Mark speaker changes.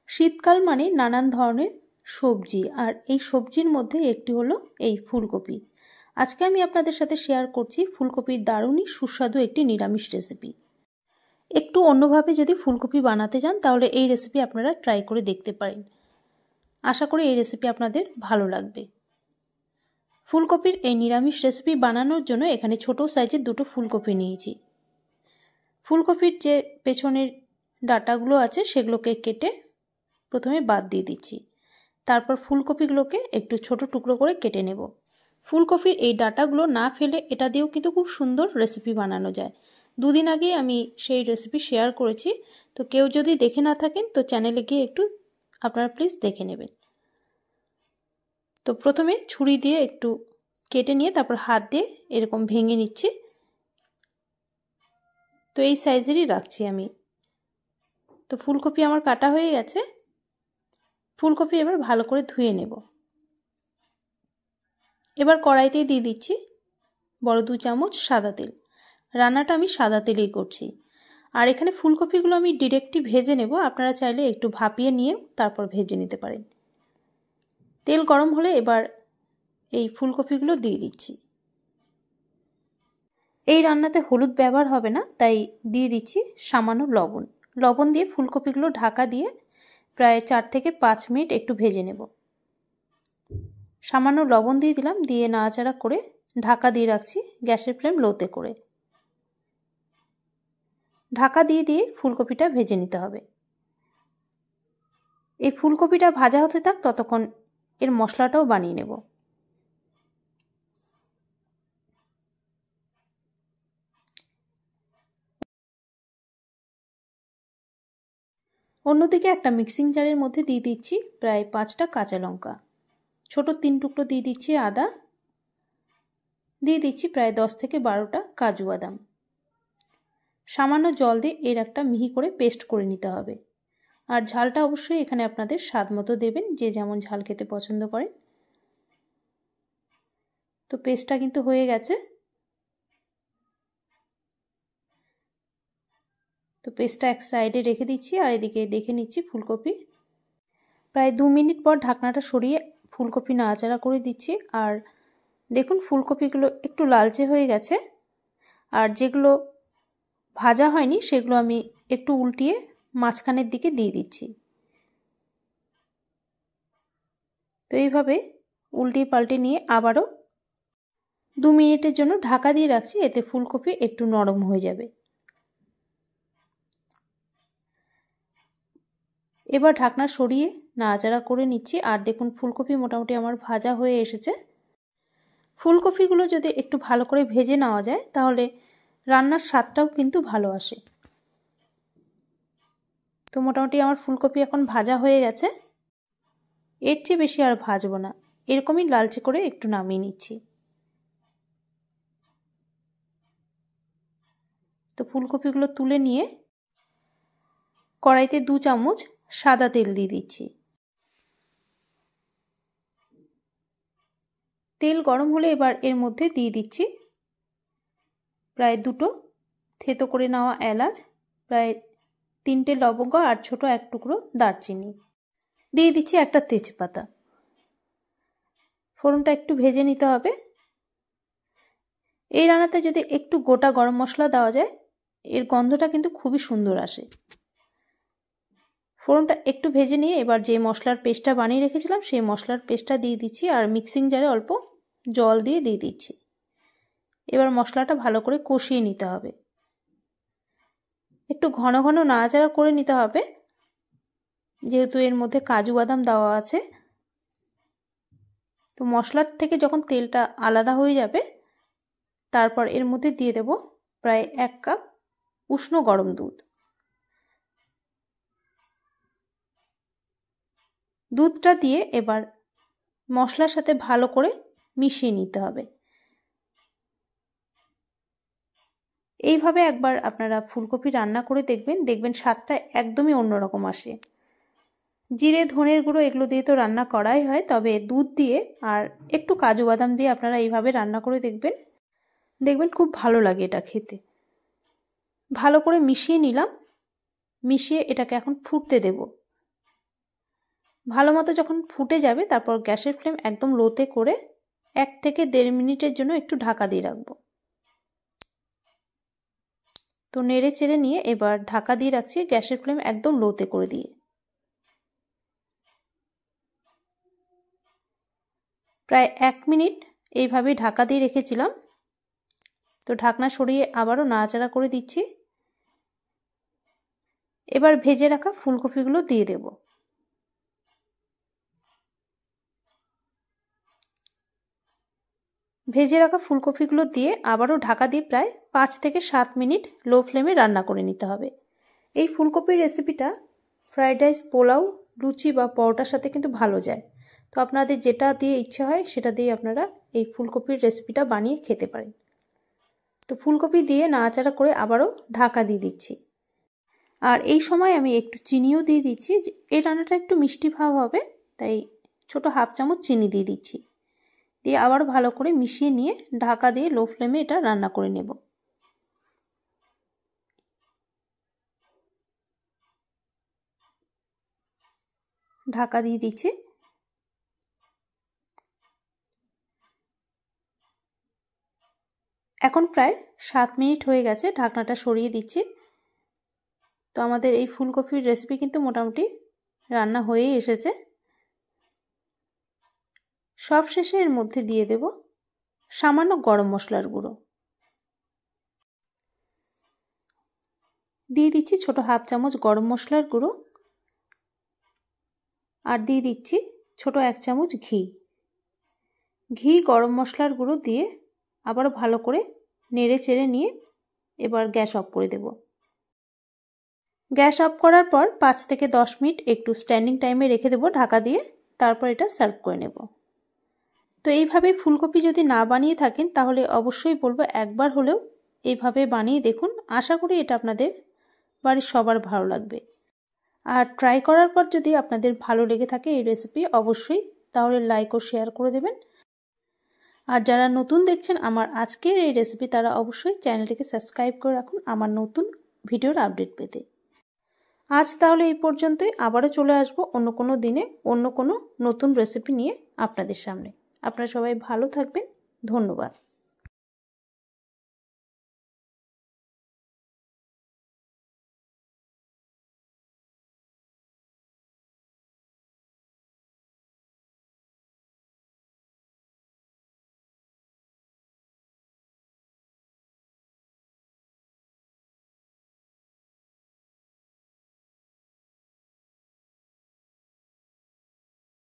Speaker 1: শীতকাল মানে নানান ধরনের সবজি, আর এই সবজির মধ্যে একটি হলো এই ফুলকপি। আজকে আমি আপনাদের সাথে শেয়ার করছি ফুলকপির দারুণই সুস্বাদু একটি নিরামিষ রেসিপি। একটু অন্যভাবে যদি ফুলকপি বানাতে চান তাহলে এই রেসিপি আপনারা ট্রাই করে দেখতে পারেন। আশা করি এই রেসিপি আপনাদের ভালো লাগবে। ফুলকপির এই নিরামিষ রেসিপি বানানোর জন্য এখানে ছোট সাইজের দুটো ফুলকপি নিয়েছি। ফুলকপির যে পেছনের ডাঁটাগুলো আছে সেগুলোকে কেটে প্রথমে বাদ দিয়ে দিচ্ছি। তারপর ফুলকপিগুলোকে একটু ছোট টুকরো করে কেটে নেব। ফুলকপির এই ডাঁটাগুলো না ফেলে এটা দিয়েও কিন্তু খুব সুন্দর রেসিপি বানানো যায়। দুদিন আগে আমি সেই রেসিপি শেয়ার করেছি, তো কেউ যদি দেখে না থাকেন তো চ্যানেলে গিয়ে একটু আপনারা প্লিজ দেখে নেবেন। তো প্রথমে ছুরি দিয়ে একটু কেটে নিয়ে তারপর হাত দিয়ে এরকম ভেঙে নিচ্ছি। তো এই সাইজেরই রাখছি আমি। তো ফুলকপি আমার কাটা হয়ে গেছে। ফুলকপি এবার ভালো করে ধুয়ে নেব। এবার কড়াইতে দিয়ে দিচ্ছি বড় 2 চামচ সাদা তেল। রান্নাটা আমি সাদা তেলেই করছি। আর এখানে ফুলকপিগুলো আমি ডিরেক্টলি ভেজে নেব, আপনারা চাইলে একটু ভাপিয়ে নিয়ে তারপর ভেজে নিতে পারেন। তেল গরম হলে এবার এই ফুলকপিগুলো দিয়ে দিচ্ছি। এই রান্নাতে হলুদ ব্যবহার হবে না, তাই দিয়ে দিচ্ছি সামান্য লবণ। লবণ দিয়ে ফুলকপিগুলো ঢাকা দিয়ে প্রায় 4 থেকে 5 মিনিট একটু ভেজে নেব। সামান্য লবণ দিয়ে দিলাম, দিয়ে নাড়াচাড়া করে ঢাকা দিয়ে রাখছি গ্যাসের ফ্লেম লোতে করে। ঢাকা দিয়ে দিয়ে ফুলকপিটা ভেজে নিতে হবে। এই ফুলকপিটা ভাজা হতে থাক, ততক্ষণ এর মশলাটাও বানিয়ে নেব। অন্যদিকে একটা মিক্সিং জারের মধ্যে দিয়ে দিচ্ছি প্রায় 5টা কাঁচা লঙ্কা, ছোট 3 টুকরো দিয়ে দিচ্ছি আদা, দিয়ে দিচ্ছি প্রায় 10 থেকে 12টা কাজু বাদাম। সামান্য জল দিয়ে এর একটা মিহি করে পেস্ট করে নিতে হবে। আর ঝালটা অবশ্যই এখানে আপনাদের স্বাদ মতো দেবেন, যে যেমন ঝাল খেতে পছন্দ করেন। তো পেস্টটা কিন্তু হয়ে গেছে। তো পেস্টটা এক সাইডে রেখে দিচ্ছি, আর এদিকে দেখে নিচ্ছি ফুলকপি। প্রায় 2 মিনিট পর ঢাকনাটা সরিয়ে ফুলকপি নাড়াচাড়া করে দিচ্ছি। আর দেখুন ফুলকপিগুলো একটু লালচে হয়ে গেছে। আর যেগুলো ভাজা হয়নি সেগুলো আমি একটু উল্টিয়ে মাঝখানের দিকে দিয়ে দিচ্ছি। তো এইভাবে উল্টিয়ে পাল্টে নিয়ে আবারও 2 মিনিটের জন্য ঢাকা দিয়ে রাখছি, এতে ফুলকপি একটু নরম হয়ে যাবে। এবার ঢাকনা সরিয়ে নাড়াচাড়া করে নিচ্ছি। আর দেখুন ফুলকপি মোটামুটি আমার ভাজা হয়ে এসেছে। ফুলকপিগুলো যদি একটু ভালো করে ভেজে নেওয়া যায় তাহলে রান্নার স্বাদটাও কিন্তু ভালো আসে। তো মোটামুটি আমার ফুলকপি এখন ভাজা হয়ে গেছে। এর চেয়ে বেশি আর ভাজবো না, এরকমই লালচে করে একটু নামিয়ে নিচ্ছি। তো ফুলকপিগুলো তুলে নিয়ে কড়াইতে 2 চামচ সাদা তেল দিয়ে দিচ্ছি। তেল গরম হলে এবার এর মধ্যে দিয়ে দিচ্ছি প্রায় 2টো থেতো করে নেওয়া এলাচ, প্রায় 3টে লবঙ্গ আর ছোট 1 টুকরো দারচিনি, দিয়ে দিচ্ছি একটা তেজপাতা। ফোড়নটা একটু ভেজে নিতে হবে। এই রান্নাতে যদি একটু গোটা গরম মশলা দেওয়া যায় এর গন্ধটা কিন্তু খুবই সুন্দর আসে। ফোড়নটা একটু ভেজে নিয়ে এবার যে মশলার পেস্টটা বানিয়ে রেখেছিলাম সেই মশলার পেস্টটা দিয়ে দিচ্ছি, আর মিক্সিং জারে অল্প জল দিয়ে দিচ্ছি। এবার মশলাটা ভালো করে কষিয়ে নিতে হবে। একটু ঘন ঘন নাড়াচাড়া করে নিতে হবে, যেহেতু এর মধ্যে কাজু বাদাম দেওয়া আছে। তো মশলার থেকে যখন তেলটা আলাদা হয়ে যাবে তারপর এর মধ্যে দিয়ে দেব প্রায় 1 কাপ উষ্ণ গরম দুধ। দুধটা দিয়ে এবার মশলার সাথে ভালো করে মিশিয়ে নিতে হবে। এইভাবে একবার আপনারা ফুলকপি রান্না করে দেখবেন স্বাদটা একদমই অন্যরকম আসে। জিরে ধনের গুঁড়ো এগুলো দিয়ে তো রান্না করাই হয়, তবে দুধ দিয়ে আর একটু কাজু বাদাম দিয়ে আপনারা এইভাবে রান্না করে দেখবেন খুব ভালো লাগে এটা খেতে। ভালো করে মিশিয়ে নিলাম। মিশিয়ে এটাকে এখন ফুটতে দেব। ভালো মতো যখন ফুটে যাবে তারপর গ্যাসের ফ্লেম একদম লোতে করে 1 থেকে 1.5 মিনিটের জন্য একটু ঢাকা দিয়ে রাখবো। তো নেড়ে চেড়ে নিয়ে এবার ঢাকা দিয়ে রাখছি গ্যাসের ফ্লেম একদম লোতে করে দিয়ে। প্রায় 1 মিনিট এইভাবে ঢাকা দিয়ে রেখেছিলাম। তো ঢাকনা সরিয়ে আবারও নাড়াচাড়া করে দিচ্ছি। এবার ভেজে রাখা ফুলকপিগুলো দিয়ে দেব। ভেজে রাখা ফুলকপিগুলো দিয়ে আবারও ঢাকা দিয়ে প্রায় 5 থেকে 7 মিনিট লো ফ্লেমে রান্না করে নিতে হবে। এই ফুলকপির রেসিপিটা ফ্রাইড রাইস, পোলাও, লুচি বা পরোটার সাথে কিন্তু ভালো যায়। তো আপনাদের যেটা দিয়ে ইচ্ছে হয় সেটা দিয়ে আপনারা এই ফুলকপির রেসিপিটা বানিয়ে খেতে পারেন। তো ফুলকপি দিয়ে নাড়াচাড়া করে আবারও ঢাকা দিয়ে দিচ্ছি। আর এই সময় আমি একটু চিনিও দিয়ে দিচ্ছি। এই রান্নাটা একটু মিষ্টি ভাব হবে, তাই ছোট হাফ চামচ চিনি দিয়ে দিচ্ছি। দিয়ে আবারও ভালো করে মিশিয়ে নিয়ে ঢাকা দিয়ে লো ফ্লেমে এটা রান্না করে নেব। ঢাকা দিয়ে দিচ্ছি। এখন প্রায় 7 মিনিট হয়ে গেছে, ঢাকনাটা সরিয়ে দিচ্ছি। তো আমাদের এই ফুলকপির রেসিপি কিন্তু মোটামুটি রান্না হয়েই এসেছে। সব শেষে এর মধ্যে দিয়ে দেব সামান্য গরম মশলার গুঁড়ো। দিয়ে দিচ্ছি ছোট হাফ চামচ গরম মশলার গুঁড়ো। আর দিয়ে দিচ্ছি ছোট 1 চামচ ঘি। ঘি, গরম মশলার গুঁড়ো দিয়ে আবার ভালো করে নেড়ে চেড়ে নিয়ে এবার গ্যাস অফ করে দেব। গ্যাস অফ করার পর 5 থেকে 10 মিনিট একটু স্ট্যান্ডিং টাইমে রেখে দেব ঢাকা দিয়ে, তারপর এটা সার্ভ করে নেব। তো এইভাবে ফুলকপি যদি না বানিয়ে থাকেন তাহলে অবশ্যই বলবো একবার হলেও এইভাবে বানিয়ে দেখুন। আশা করি এটা আপনাদের বাড়ির সবার ভালো লাগবে। আর ট্রাই করার পর যদি আপনাদের ভালো লেগে থাকে এই রেসিপি, অবশ্যই তাহলে লাইক ও শেয়ার করে দেবেন। আর যারা নতুন দেখছেন আমার আজকের এই রেসিপি, তারা অবশ্যই চ্যানেলটিকে সাবস্ক্রাইব করে রাখুন আমার নতুন ভিডিওর আপডেট পেতে। আজ তাহলে এই পর্যন্তই। আবারও চলে আসবো অন্য কোনো দিনে অন্য কোনো নতুন রেসিপি নিয়ে আপনাদের সামনে। আপনারা সবাই ভালো থাকবেন। ধন্যবাদ।